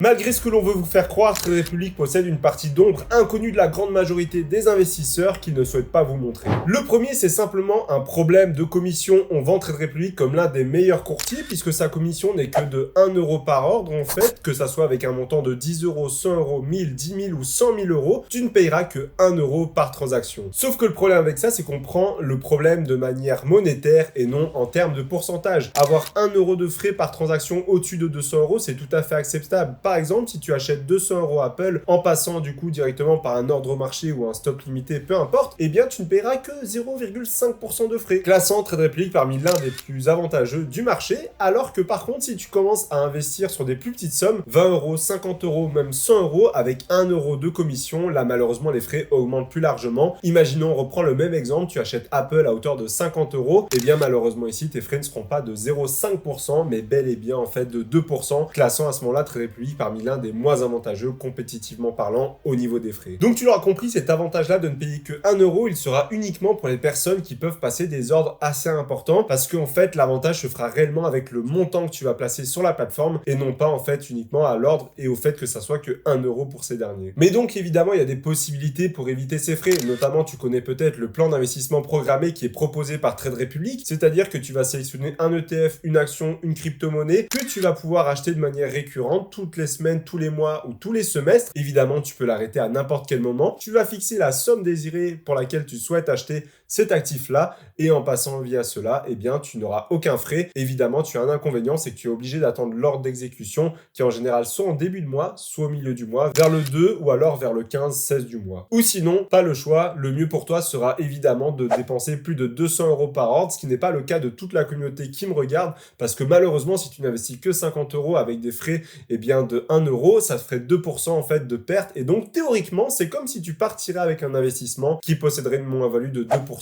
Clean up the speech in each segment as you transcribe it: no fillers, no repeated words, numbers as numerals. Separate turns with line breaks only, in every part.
Malgré ce que l'on veut vous faire croire, Trade Republic possède une partie d'ombre inconnue de la grande majorité des investisseurs qui ne souhaitent pas vous montrer. Le premier, c'est simplement un problème de commission. On vend Trade Republic comme l'un des meilleurs courtiers puisque sa commission n'est que de 1 euro par ordre en fait, que ça soit avec un montant de 10 euros, 100 euros, 1000, 10 000 ou 100 000 euros, tu ne payeras que 1 euro par transaction. Sauf que le problème avec ça, c'est qu'on prend le problème de manière monétaire et non en termes de pourcentage. Avoir 1 euro de frais par transaction au-dessus de 200 euros, c'est tout à fait acceptable. Par exemple, si tu achètes 200 euros Apple en passant du coup directement par un ordre au marché ou un stop limité, peu importe, eh bien tu ne paieras que 0,5% de frais, classant Trade Republic parmi l'un des plus avantageux du marché, alors que par contre, si tu commences à investir sur des plus petites sommes, 20 euros, 50 euros, même 100 euros, avec 1 euro de commission, là malheureusement les frais augmentent plus largement. Imaginons, on reprend le même exemple, tu achètes Apple à hauteur de 50 euros, et bien malheureusement ici, tes frais ne seront pas de 0,5%, mais bel et bien en fait de 2%, classant à ce moment-là Trade Republic parmi l'un des moins avantageux compétitivement parlant au niveau des frais. Donc tu l'auras compris, cet avantage-là de ne payer que 1 euro, il sera uniquement pour les personnes qui peuvent passer des ordres assez importants parce qu'en fait l'avantage se fera réellement avec le montant que tu vas placer sur la plateforme et non pas en fait uniquement à l'ordre et au fait que ça soit que 1 euro pour ces derniers. Mais donc évidemment il y a des possibilités pour éviter ces frais, notamment tu connais peut-être le plan d'investissement programmé qui est proposé par Trade Republic, c'est-à-dire que tu vas sélectionner un ETF, une action, une crypto-monnaie que tu vas pouvoir acheter de manière récurrente toutes les semaines, tous les mois ou tous les semestres. Évidemment, tu peux l'arrêter à n'importe quel moment. Tu vas fixer la somme désirée pour laquelle tu souhaites acheter cet actif-là et en passant via cela, eh bien, tu n'auras aucun frais. Évidemment, tu as un inconvénient, c'est que tu es obligé d'attendre l'ordre d'exécution qui en général soit en début de mois, soit au milieu du mois, vers le 2 ou alors vers le 15-16 du mois. Ou sinon, pas le choix, le mieux pour toi sera évidemment de dépenser plus de 200 euros par ordre, ce qui n'est pas le cas de toute la communauté qui me regarde parce que malheureusement, si tu n'investis que 50 euros avec des frais eh bien, de 1 euro, ça ferait 2% en fait de perte. Et donc, théoriquement, c'est comme si tu partirais avec un investissement qui posséderait une moins-value de 2%.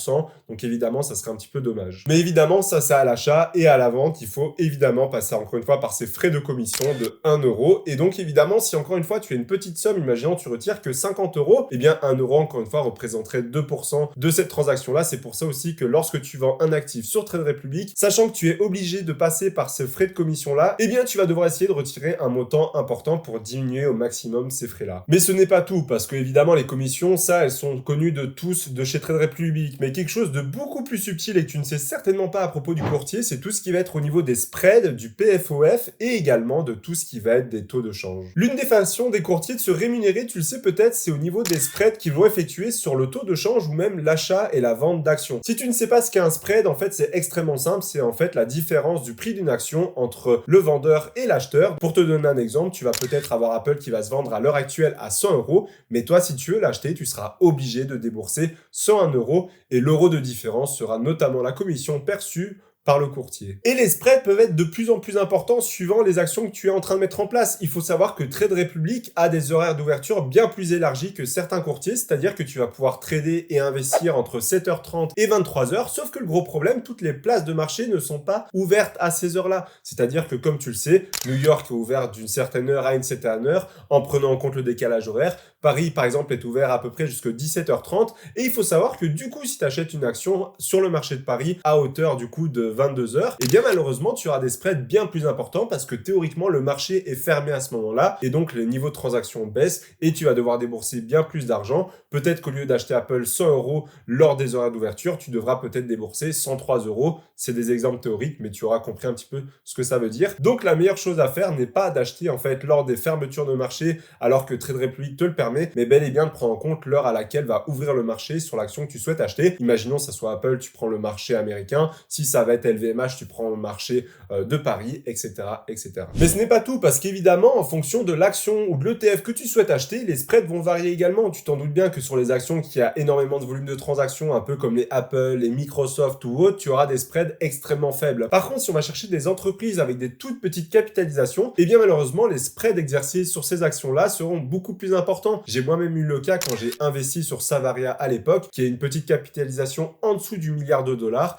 Donc, évidemment, ça serait un petit peu dommage. Mais évidemment, ça, c'est à l'achat et à la vente. Il faut évidemment passer encore une fois par ces frais de commission de 1 euro. Et donc, évidemment, si encore une fois, tu as une petite somme, imaginons, tu retires que 50 euros, eh bien, 1 euro, encore une fois, représenterait 2% de cette transaction-là. C'est pour ça aussi que lorsque tu vends un actif sur Trade Republic, sachant que tu es obligé de passer par ces frais de commission-là, eh bien, tu vas devoir essayer de retirer un montant important pour diminuer au maximum ces frais-là. Mais ce n'est pas tout, parce que évidemment les commissions, ça, elles sont connues de tous de chez Trade Republic, mais quelque chose de beaucoup plus subtil et que tu ne sais certainement pas à propos du courtier, c'est tout ce qui va être au niveau des spreads, du PFOF et également de tout ce qui va être des taux de change. L'une des façons des courtiers de se rémunérer, tu le sais peut-être, c'est au niveau des spreads qu'ils vont effectuer sur le taux de change ou même l'achat et la vente d'actions. Si tu ne sais pas ce qu'est un spread, en fait, c'est extrêmement simple, c'est en fait la différence du prix d'une action entre le vendeur et l'acheteur. Pour te donner un exemple, tu vas peut-être avoir Apple qui va se vendre à l'heure actuelle à 100 euros, mais toi, si tu veux l'acheter, tu seras obligé de débourser 101 euros et l'euro de différence sera notamment la commission perçue par le courtier. Et les spreads peuvent être de plus en plus importants suivant les actions que tu es en train de mettre en place. Il faut savoir que Trade Republic a des horaires d'ouverture bien plus élargis que certains courtiers, c'est-à-dire que tu vas pouvoir trader et investir entre 7h30 et 23h, sauf que le gros problème, toutes les places de marché ne sont pas ouvertes à ces heures-là. C'est-à-dire que comme tu le sais, New York est ouvert d'une certaine heure à une certaine heure, en prenant en compte le décalage horaire. Paris, par exemple, est ouvert à peu près jusqu'à 17h30. Et il faut savoir que du coup, si tu achètes une action sur le marché de Paris à hauteur du coup de 22h, et bien malheureusement, tu auras des spreads bien plus importants parce que théoriquement, le marché est fermé à ce moment-là et donc les niveaux de transaction baissent et tu vas devoir débourser bien plus d'argent. Peut-être qu'au lieu d'acheter Apple 100 euros lors des horaires d'ouverture, tu devras peut-être débourser 103 euros. C'est des exemples théoriques, mais tu auras compris un petit peu ce que ça veut dire. Donc la meilleure chose à faire n'est pas d'acheter en fait lors des fermetures de marché alors que Trade Republic te le permet, mais bel et bien de prendre en compte l'heure à laquelle va ouvrir le marché sur l'action que tu souhaites acheter. Imaginons ça soit Apple, tu prends le marché américain. Si ça va être LVMH, tu prends le marché de Paris, etc., etc. Mais ce n'est pas tout, parce qu'évidemment, en fonction de l'action ou de l'ETF que tu souhaites acheter, les spreads vont varier également. Tu t'en doutes bien que sur les actions qui a énormément de volume de transactions, un peu comme les Apple, les Microsoft ou autres, tu auras des spreads extrêmement faibles. Par contre, si on va chercher des entreprises avec des toutes petites capitalisations, eh bien malheureusement, les spreads exercés sur ces actions-là seront beaucoup plus importants. J'ai moi-même eu le cas quand j'ai investi sur Savaria à l'époque, qui a une petite capitalisation en dessous du $1 milliard.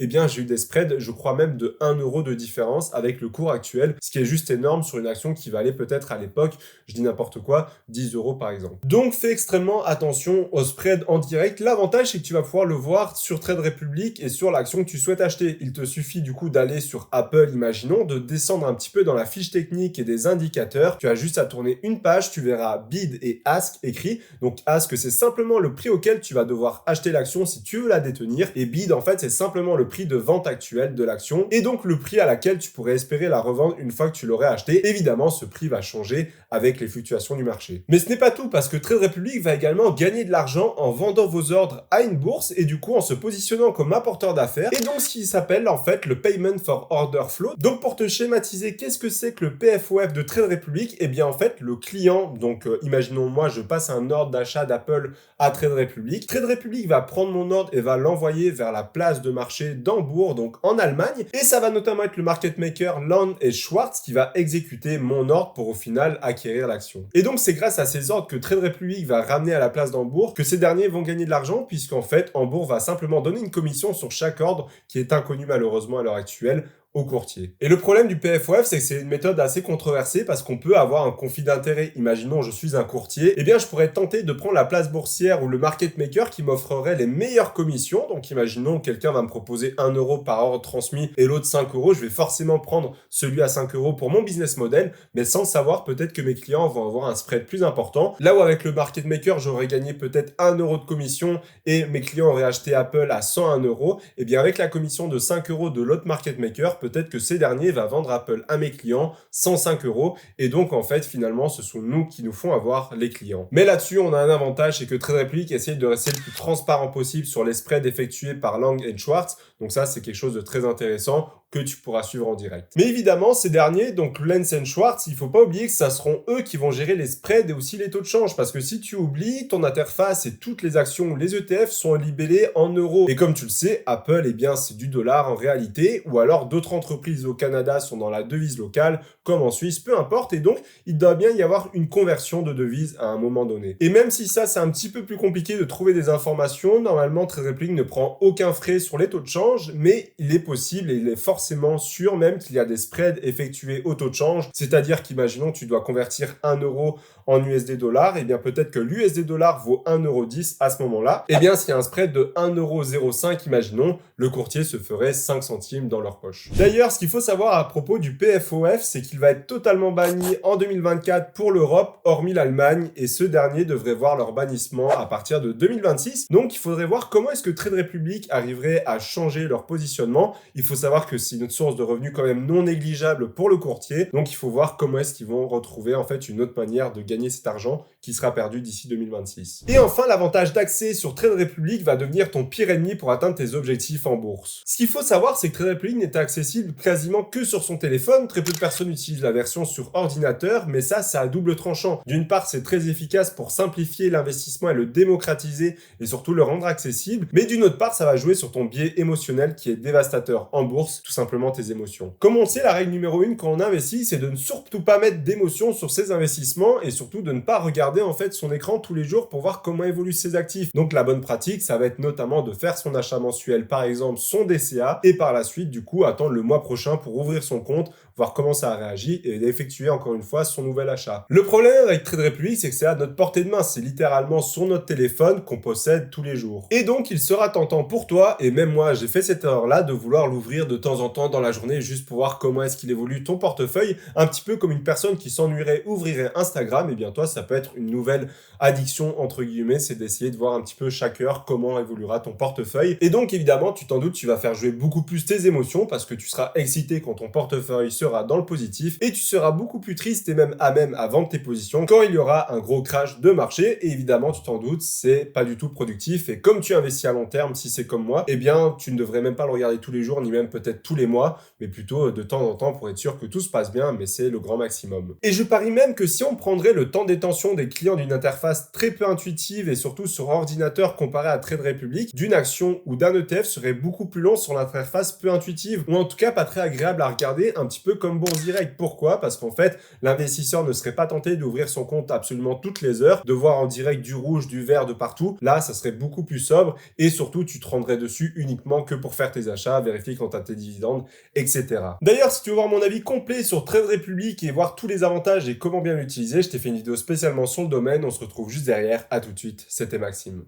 Eh bien, j'ai eu des spreads, je crois même de 1 euro de différence avec le cours actuel, ce qui est juste énorme sur une action qui valait peut-être à l'époque, je dis n'importe quoi, 10 euros par exemple. Donc fais extrêmement attention au spread en direct. L'avantage, c'est que tu vas pouvoir le voir sur Trade Republic et sur l'action que tu souhaites acheter. Il te suffit du coup d'aller sur Apple, imaginons, de descendre un petit peu dans la fiche technique et des indicateurs. Tu as juste à tourner une page, tu verras bid et ask écrit. Donc ask, c'est simplement le prix auquel tu vas devoir acheter l'action si tu veux la détenir. Et bid, en fait, c'est simplement le prix de vente actuel de l'action et donc le prix à laquelle tu pourrais espérer la revendre une fois que tu l'aurais acheté. Évidemment, ce prix va changer avec les fluctuations du marché. Mais ce n'est pas tout, parce que Trade Republic va également gagner de l'argent en vendant vos ordres à une bourse et du coup en se positionnant comme apporteur d'affaires, et donc ce qui s'appelle en fait le Payment for Order Flow. Donc pour te schématiser, qu'est-ce que c'est que le PFOF de Trade Republic? Eh bien en fait, le client, donc imaginons moi je passe un ordre d'achat d'Apple à Trade Republic. Trade Republic va prendre mon ordre et va l'envoyer vers la place de marché d'Hambourg, donc en Allemagne, et ça va notamment être le market maker Land & Schwartz qui va exécuter mon ordre pour au final acquérir l'action. Et donc c'est grâce à ces ordres que Trade Republic va ramener à la place d'Hambourg que ces derniers vont gagner de l'argent, puisqu'en fait Hambourg va simplement donner une commission sur chaque ordre qui est inconnu malheureusement à l'heure actuelle au courtier. Et le problème du PFOF, c'est que c'est une méthode assez controversée parce qu'on peut avoir un conflit d'intérêt. Imaginons, je suis un courtier, eh bien je pourrais tenter de prendre la place boursière ou le market maker qui m'offrerait les meilleures commissions. Donc imaginons, quelqu'un va me proposer 1 euro par ordre transmis et l'autre 5 euros. Je vais forcément prendre celui à 5 euros pour mon business model, mais sans savoir peut-être que mes clients vont avoir un spread plus important. Là où avec le market maker, j'aurais gagné peut-être 1 euro de commission et mes clients auraient acheté Apple à 101 euros, eh bien avec la commission de 5 euros de l'autre market maker, peut-être que ces derniers va vendre Apple à mes clients 105 euros. Et donc, en fait, finalement, ce sont nous qui nous font avoir les clients. Mais là-dessus, on a un avantage, c'est que Trade Republic essaye de rester le plus transparent possible sur les spreads effectués par Lang & Schwartz. Donc ça, c'est quelque chose de très intéressant que tu pourras suivre en direct. Mais évidemment, ces derniers, donc Lang & Schwartz, il faut pas oublier que ça seront eux qui vont gérer les spreads et aussi les taux de change. Parce que si tu oublies, ton interface et toutes les actions ou les ETF sont libellés en euros. Et comme tu le sais, Apple, eh bien, c'est du dollar en réalité, ou alors d'autres entreprises au Canada sont dans la devise locale, comme en Suisse, peu importe. Et donc, il doit bien y avoir une conversion de devise à un moment donné. Et même si ça, c'est un petit peu plus compliqué de trouver des informations, normalement, Trade Republic ne prend aucun frais sur les taux de change, mais il est possible et il est forcément sûr même qu'il y a des spreads effectués au taux de change. C'est-à-dire qu'imaginons, tu dois convertir 1 euro en USD dollar, et bien peut-être que l'USD dollar vaut 1,10 € à ce moment-là. Et bien, s'il y a un spread de 1,05 €, imaginons, le courtier se ferait 5 centimes dans leur poche. D'ailleurs, ce qu'il faut savoir à propos du PFOF, c'est qu'il va être totalement banni en 2024 pour l'Europe, hormis l'Allemagne, et ce dernier devrait voir leur bannissement à partir de 2026. Donc, il faudrait voir comment est-ce que Trade Republic arriverait à changer leur positionnement. Il faut savoir que c'est une source de revenus quand même non négligeable pour le courtier. Donc, il faut voir comment est-ce qu'ils vont retrouver en fait une autre manière de gagner cet argent qui sera perdu d'ici 2026. Et enfin, l'avantage d'accès sur Trade Republic va devenir ton pire ennemi pour atteindre tes objectifs en bourse. Ce qu'il faut savoir, c'est que Trade Republic n'est accessible quasiment que sur son téléphone. Très peu de personnes utilisent la version sur ordinateur, mais ça, c'est à double tranchant. D'une part, c'est très efficace pour simplifier l'investissement et le démocratiser et surtout le rendre accessible. Mais d'une autre part, ça va jouer sur ton biais émotionnel qui est dévastateur en bourse, tout simplement tes émotions. Comme on le sait, la règle numéro 1 quand on investit, c'est de ne surtout pas mettre d'émotions sur ses investissements et surtout de ne pas regarder en fait son écran tous les jours pour voir comment évoluent ses actifs. Donc la bonne pratique, ça va être notamment de faire son achat mensuel, par exemple son DCA, et par la suite du coup attendre le mois prochain pour ouvrir son compte, voir comment ça a réagi et d'effectuer encore une fois son nouvel achat. Le problème avec Trade Republic, c'est que c'est à notre portée de main, c'est littéralement sur notre téléphone qu'on possède tous les jours. Et donc il sera tentant pour toi, et même moi j'ai fait cette erreur-là, de vouloir l'ouvrir de temps en temps dans la journée juste pour voir comment est-ce qu'il évolue ton portefeuille, un petit peu comme une personne qui s'ennuierait ouvrirait Instagram. Et bien toi, ça peut être une nouvelle addiction entre guillemets, c'est d'essayer de voir un petit peu chaque heure comment évoluera ton portefeuille. Et donc évidemment, tu t'en doutes, tu vas faire jouer beaucoup plus tes émotions parce que tu seras excité quand ton portefeuille sera dans le positif et tu seras beaucoup plus triste et même à vendre tes positions quand il y aura un gros crash de marché. Et évidemment, tu t'en doutes, c'est pas du tout productif. Et comme tu investis à long terme, si c'est comme moi, eh bien tu ne devrais même pas le regarder tous les jours ni même peut-être tous les mois, mais plutôt de temps en temps pour être sûr que tout se passe bien, mais c'est le grand maximum. Et je parie même que si on prendrait le temps de détention des clients d'une interface très peu intuitive et surtout sur ordinateur comparé à Trade Republic, d'une action ou d'un ETF serait beaucoup plus long sur l'interface peu intuitive, ou en tout cas pas très agréable à regarder, un petit peu comme Bourse Direct. Pourquoi? Parce qu'en fait, l'investisseur ne serait pas tenté d'ouvrir son compte absolument toutes les heures, de voir en direct du rouge, du vert de partout. Là, ça serait beaucoup plus sobre et surtout, tu te rendrais dessus uniquement que pour faire tes achats, vérifier quand tu as tes dividendes, etc. D'ailleurs, si tu veux voir mon avis complet sur Trade Republic et voir tous les avantages et comment bien l'utiliser, je t'ai fait une vidéo spécialement sur le domaine. On se retrouve juste derrière. À tout de suite. C'était Maxime.